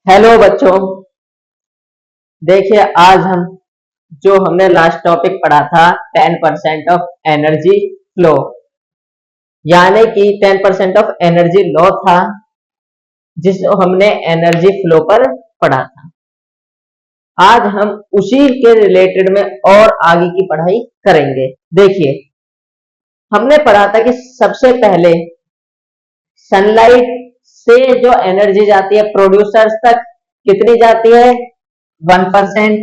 Hello बच्चों, देखिए आज हम जो हमने लास्ट टॉपिक पढ़ा था 10% ऑफ एनर्जी फ्लो, यानी कि 10% ऑफ एनर्जी लॉ था जिसको हमने एनर्जी फ्लो पर पढ़ा था। आज हम उसी के रिलेटेड में और आगे की पढ़ाई करेंगे। देखिए, हमने पढ़ा था कि सबसे पहले सनलाइट से जो एनर्जी जाती है प्रोड्यूसर्स तक कितनी जाती है 1%।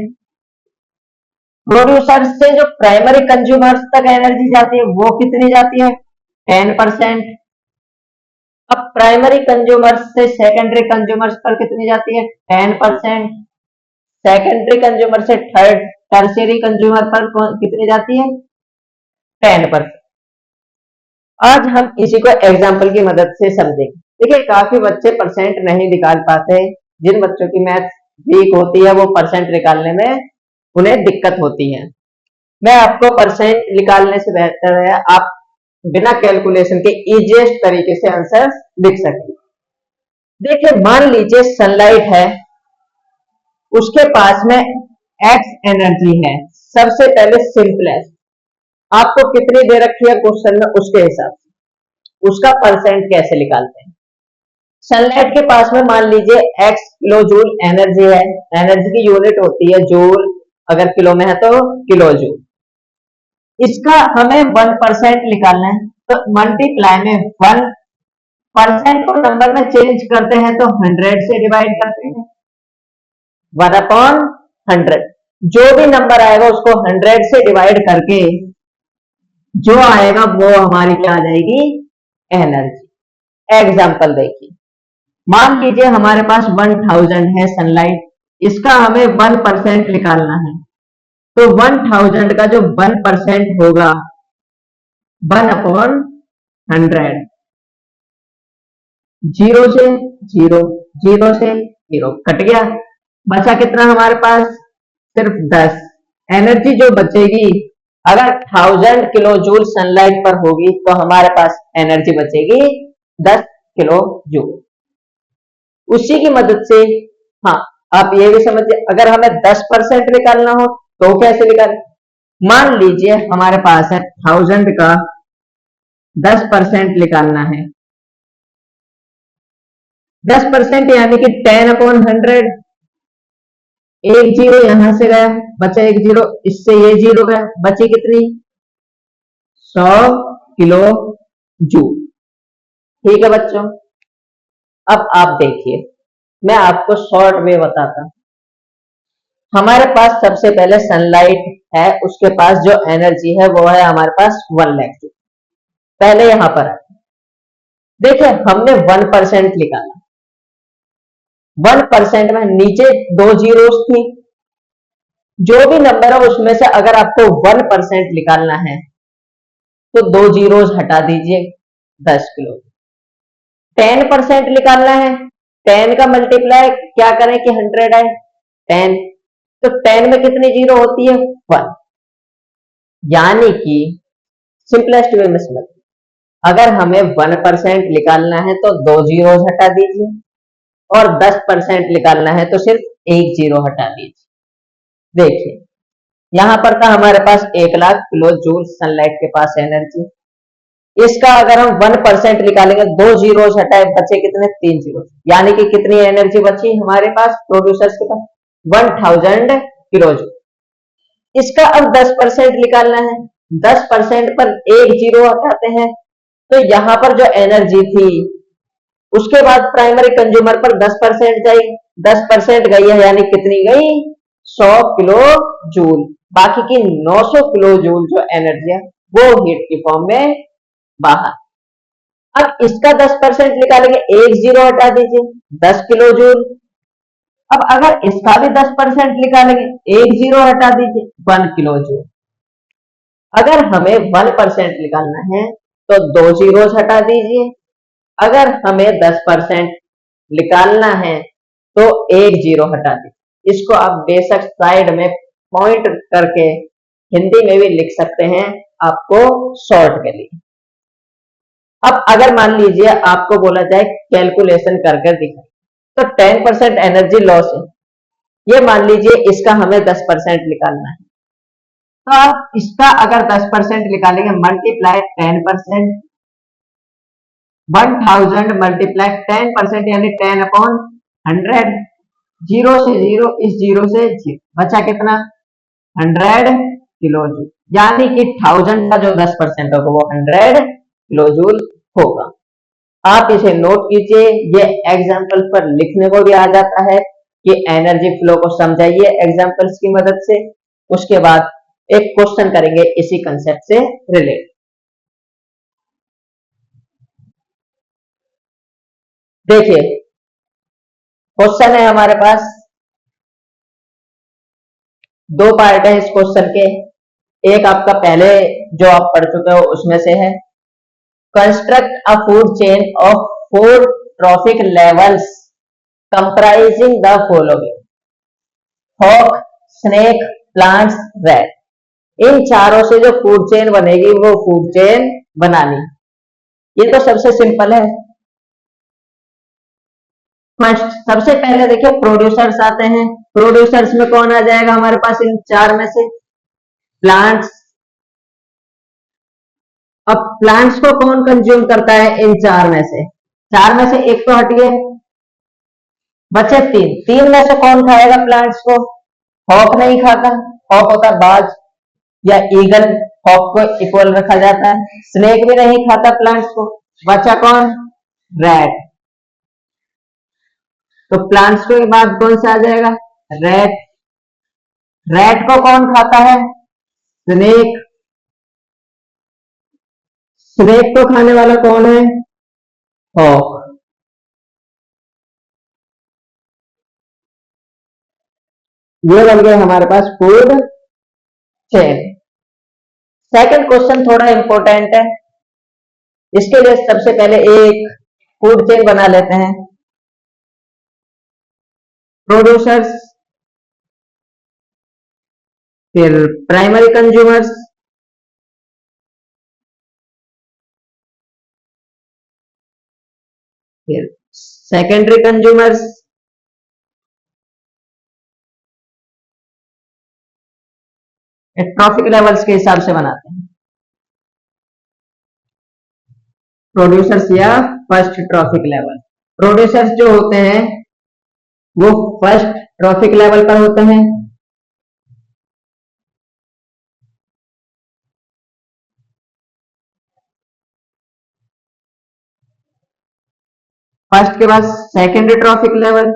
प्रोड्यूसर्स से जो प्राइमरी कंज्यूमर्स तक एनर्जी जाती है वो कितनी जाती है 10%। अब प्राइमरी कंज्यूमर्स से सेकेंडरी कंज्यूमर्स पर कितनी जाती है 10%। सेकेंडरी कंज्यूमर से थर्ड टर्शियरी कंज्यूमर पर कितनी जाती है 10%। आज हम इसी को एग्जाम्पल की मदद से समझेंगे। देखिए, काफी बच्चे परसेंट नहीं निकाल पाते। जिन बच्चों की मैथ वीक होती है वो परसेंट निकालने में उन्हें दिक्कत होती है। मैं आपको परसेंट निकालने से बेहतर है आप बिना कैलकुलेशन के इजीएस्ट तरीके से आंसर लिख सकें। देखिए, मान लीजिए सनलाइट है, उसके पास में एक्स एनर्जी है। सबसे पहले सिंपलेस्ट आपको कितनी दे रखी है क्वेश्चन में, उसके हिसाब से उसका परसेंट कैसे निकालते हैं। सनलाइट के पास में मान लीजिए x किलो जूल एनर्जी है। एनर्जी की यूनिट होती है जूल, अगर किलो में है तो किलो जूल। इसका हमें 1% निकालना है, तो मल्टीप्लाई में 1% को नंबर में चेंज करते हैं तो 100 से डिवाइड करते हैं, 1/100। जो भी नंबर आएगा उसको 100 से डिवाइड करके जो आएगा वो हमारी क्या आ जाएगी एनर्जी। एग्जाम्पल देखिए, मान लीजिए हमारे पास 1000 है सनलाइट, इसका हमें 1% निकालना है। तो 1000 का जो 1% होगा 1/100, जीरो से जीरो, जीरो से जीरो कट गया, बचा कितना हमारे पास सिर्फ 10। एनर्जी जो बचेगी, अगर 1000 किलो जूल सनलाइट पर होगी तो हमारे पास एनर्जी बचेगी 10 किलो जूल। उसी की मदद से हाँ, आप ये भी समझिए, अगर हमें 10% निकालना हो तो कैसे निकालें। मान लीजिए हमारे पास है 1000 का 10% निकालना है। 10% यानी कि 10/100। एक जीरो यहां से गया, बचा एक जीरो, इससे ये जीरो गया, बची कितनी 100 किलो जूल। ठीक है बच्चों, अब आप देखिए, मैं आपको शॉर्ट वे बताता हूं। हमारे पास सबसे पहले सनलाइट है, उसके पास जो एनर्जी है वो है हमारे पास 1 लाख जूल। पहले यहां पर आते, देखिए हमने 1% निकाला। 1% में नीचे 2 जीरोस थी, जो भी नंबर है उसमें से अगर आपको 1% निकालना है तो 2 जीरोस हटा दीजिए, 10 किलो। 10% निकालना है, 10 का मल्टीप्लाई क्या करें कि 100 आए 10, तो 10 में कितनी जीरो होती है 1। यानी कि सिंपलेस्ट वे में समझ, अगर हमें 1% निकालना है तो 2 जीरो हटा दीजिए, और 10% निकालना है तो सिर्फ एक जीरो हटा दीजिए। देखिए, यहां पर था हमारे पास 1 लाख किलो जूल सनलाइट के पास एनर्जी। इसका अगर हम 1% निकालेंगे, 2 जीरो हटाए, बचे कितने 3 जीरो, यानी कि कितनी एनर्जी बची हमारे पास प्रोड्यूसर्स के पास 1000 किलो जूल। इसका अब 10% निकालना है, 10% पर एक जीरो हटाते हैं तो यहां पर जो एनर्जी थी उसके बाद प्राइमरी कंज्यूमर पर 10% जाएगी, 10% गई है यानी कितनी गई 100 किलो जूल। बाकी की 900 किलो जूल जो एनर्जी है वो हीट की फॉर्म में बाहर। अब इसका 10% निकालेंगे, एक जीरो हटा दीजिए 10 किलो जूल। अब अगर इसका भी 10% निकालेंगे, एक जीरो हटा दीजिए 1 किलो जूल। अगर हमें 1% निकालना है तो 2 जीरो हटा दीजिए, अगर हमें 10% निकालना है तो एक जीरो हटा दीजिए। इसको आप बेशक साइड में पॉइंट करके हिंदी में भी लिख सकते हैं आपको शॉर्ट के लिए। अब अगर मान लीजिए आपको बोला जाए कैलकुलेशन करके दिखाइए, तो 10% एनर्जी लॉस है। ये मान लीजिए इसका हमें 10% निकालना है, तो आप इसका अगर 10% निकालेंगे, मल्टीप्लाई 10%, 1000 मल्टीप्लाई 10% यानी 10/100, जीरो से जीरो, इस जीरो से जीरो बचा कितना, 100 किलो जूल, यानी कि 1000 का जो 10% होगा वो 100 किलो जूल होगा। आप इसे नोट कीजिए, ये एग्जाम्पल पर लिखने को भी आ जाता है कि एनर्जी फ्लो को समझाइए एग्जाम्पल्स की मदद से। उसके बाद एक क्वेश्चन करेंगे इसी कंसेप्ट से रिलेट। देखिए क्वेश्चन है हमारे पास, दो पार्ट है इस क्वेश्चन के। एक आपका पहले जो आप पढ़ चुके हो उसमें से है, construct a food chain of 4 trophic levels comprising the following: hawk, snake, plants, rat. इन चारों से जो फूड चेन बनेगी वो फूड चेन बनानी। ये तो सबसे सिंपल है। फर्स्ट सबसे पहले देखिए प्रोड्यूसर्स आते हैं। प्रोड्यूसर्स में कौन आ जाएगा हमारे पास इन चार में से, प्लांट्स। अब प्लांट्स को कौन कंज्यूम करता है इन चार में से, चार में से एक तो हटिए, बचे तीन। तीन में से कौन खाएगा प्लांट्स को, हॉक नहीं खाता, हॉक होता है बाज या ईगल, हॉक को इक्वल रखा जाता है। स्नेक भी नहीं खाता प्लांट्स को, बचा कौन, रैट। तो प्लांट्स के बाद कौन सा आ जाएगा, रैट। रैट को कौन खाता है, स्नेक। स्नेक को खाने वाला कौन है, हॉक। ये बन गए हमारे पास फूड चेन। सेकंड क्वेश्चन थोड़ा इंपॉर्टेंट है, इसके लिए सबसे पहले एक फूड चेन बना लेते हैं। प्रोड्यूसर्स, फिर प्राइमरी कंज्यूमर्स, फिर सेकेंडरी कंज्यूमर्स, ट्रॉफिक लेवल्स के हिसाब से बनाते हैं। प्रोड्यूसर्स या फर्स्ट ट्रॉफिक लेवल। प्रोड्यूसर्स जो होते हैं वो फर्स्ट ट्रॉफिक लेवल पर होते हैं। फर्स्ट के बाद सेकेंड ट्रॉफिक लेवल,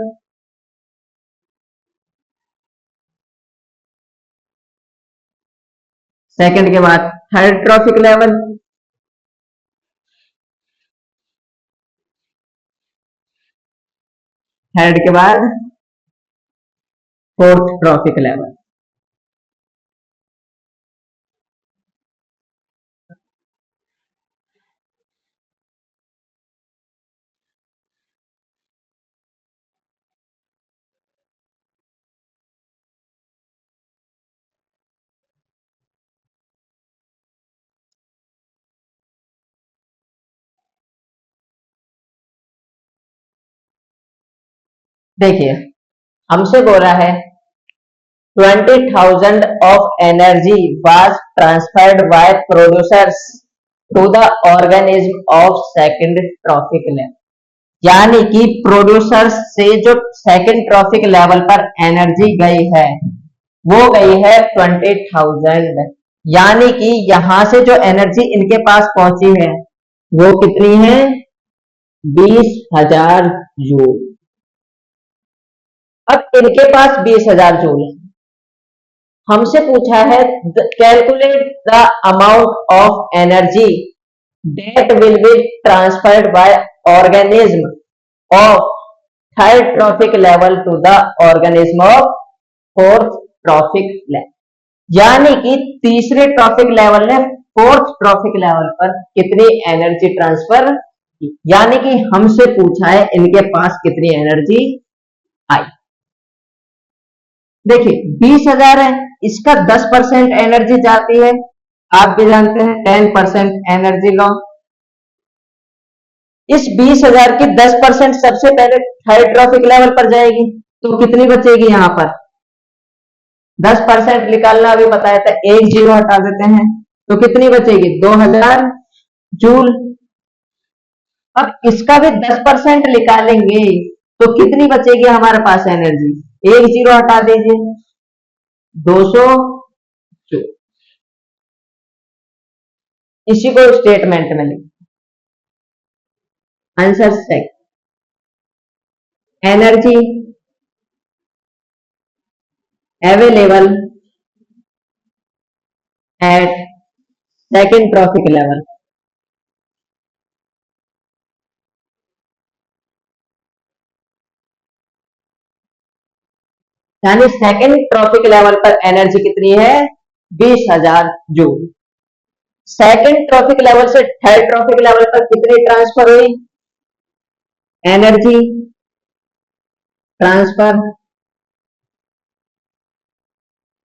सेकेंड के बाद थर्ड ट्रॉफिक लेवल, थर्ड के बाद फोर्थ ट्रॉफिक लेवल। देखिए हमसे बोला है 20,000 of energy was transferred by producers to the organism of second trophic level, यानी कि प्रोड्यूसर्स से जो सेकंड ट्रॉफिक लेवल पर एनर्जी गई है वो गई है 20,000, यानी कि यहां से जो एनर्जी इनके पास पहुंची है वो कितनी है, 20,000 जूल। अब इनके पास 20,000 जूल है, हमसे पूछा है calculate the amount of energy that will be transferred by organism of third trophic level to the organism of fourth trophic level, यानी कि तीसरे ट्रॉफिक लेवल ने फोर्थ ट्रॉफिक लेवल पर कितनी एनर्जी ट्रांसफर की, यानी कि हमसे पूछा है इनके पास कितनी एनर्जी आई। देखिए 20,000 है, इसका 10% एनर्जी जाती है, आप भी जानते हैं 10% एनर्जी लॉ। इस 20,000 की 10% सबसे पहले थर्ड ट्रॉफिक लेवल पर जाएगी, तो कितनी बचेगी यहां पर? 10% निकालना अभी बताया था, एक जीरो हटा देते हैं तो कितनी बचेगी? 2000 जूल। अब इसका भी 10% निकालेंगे तो कितनी बचेगी हमारे पास एनर्जी? एक जीरो हटा दीजिए, 200 जूल। इसी को स्टेटमेंट में लिखिए। Answer second, energy available at second trophic level. यानी सेकंड ट्रॉफिक लेवल पर एनर्जी कितनी है? 20,000 जूल। सेकंड ट्रॉफिक लेवल से थर्ड ट्रॉफिक लेवल पर कितनी ट्रांसफर हुई? Energy transfer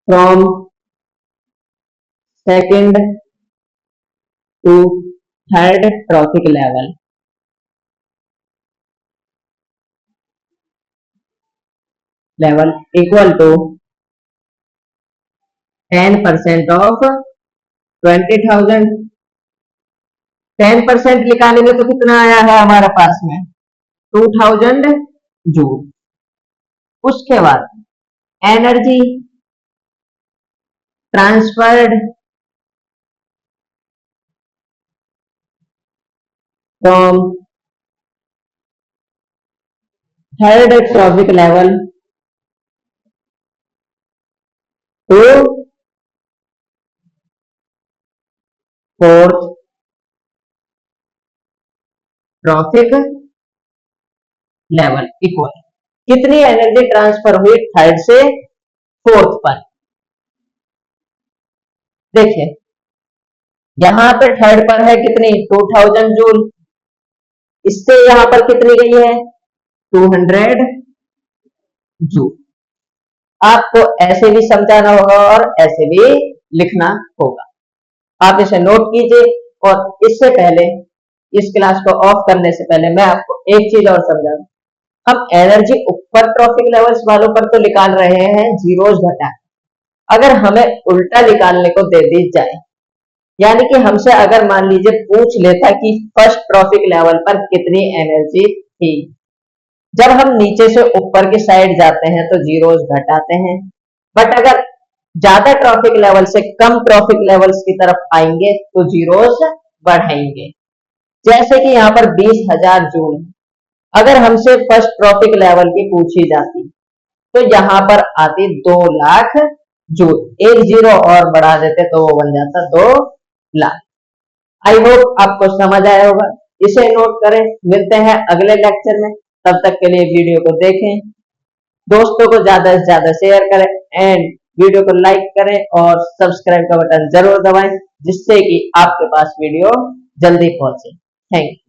from second to third trophic level equal to 10% of 20,000। 10% निकालेंगे तो कितना आया है हमारे पास में? 2,000 जूल। उसके बाद energy transferred from third trophic level to fourth trophic level equal. कितनी एनर्जी ट्रांसफर हुई थर्ड से फोर्थ पर? देखिए यहां पर थर्ड पर है कितनी? 2,000 जूल। इससे यहां पर कितनी गई है? 200 जूल। आपको ऐसे भी समझाना होगा और ऐसे भी लिखना होगा। आप इसे नोट कीजिए। और इससे पहले, इस क्लास को ऑफ करने से पहले मैं आपको एक चीज और समझा दूं। हम एनर्जी ऊपर ट्रॉफिक लेवल्स वालों पर तो निकाल रहे हैं जीरोस घटा। अगर हमें उल्टा निकालने को दे दी जाए, यानी कि हमसे अगर मान लीजिए पूछ लेता कि फर्स्ट ट्रॉफिक लेवल पर कितनी एनर्जी थी, जब हम नीचे से ऊपर की साइड जाते हैं तो जीरोस घटाते हैं। बट अगर ज्यादा ट्रॉफिक लेवल से कम ट्रॉफिक लेवल्स की तरफ आएंगे तो जीरोस बढ़ाएंगे। जैसे कि यहाँ पर 20,000 जूल, अगर हमसे फर्स्ट ट्रॉफिक लेवल की पूछी जाती तो यहां पर आती 2 लाख जूल। एक जीरो और बढ़ा देते तो वो बन जाता 2 लाख। आई होप आपको समझ आया होगा। इसे नोट करें। मिलते हैं अगले लेक्चर में। तब तक के लिए वीडियो को देखें, दोस्तों को ज्यादा से ज्यादा शेयर करें एंड वीडियो को लाइक करें और सब्सक्राइब का बटन जरूर दबाएं, जिससे कि आपके पास वीडियो जल्दी पहुंचे। Thank you.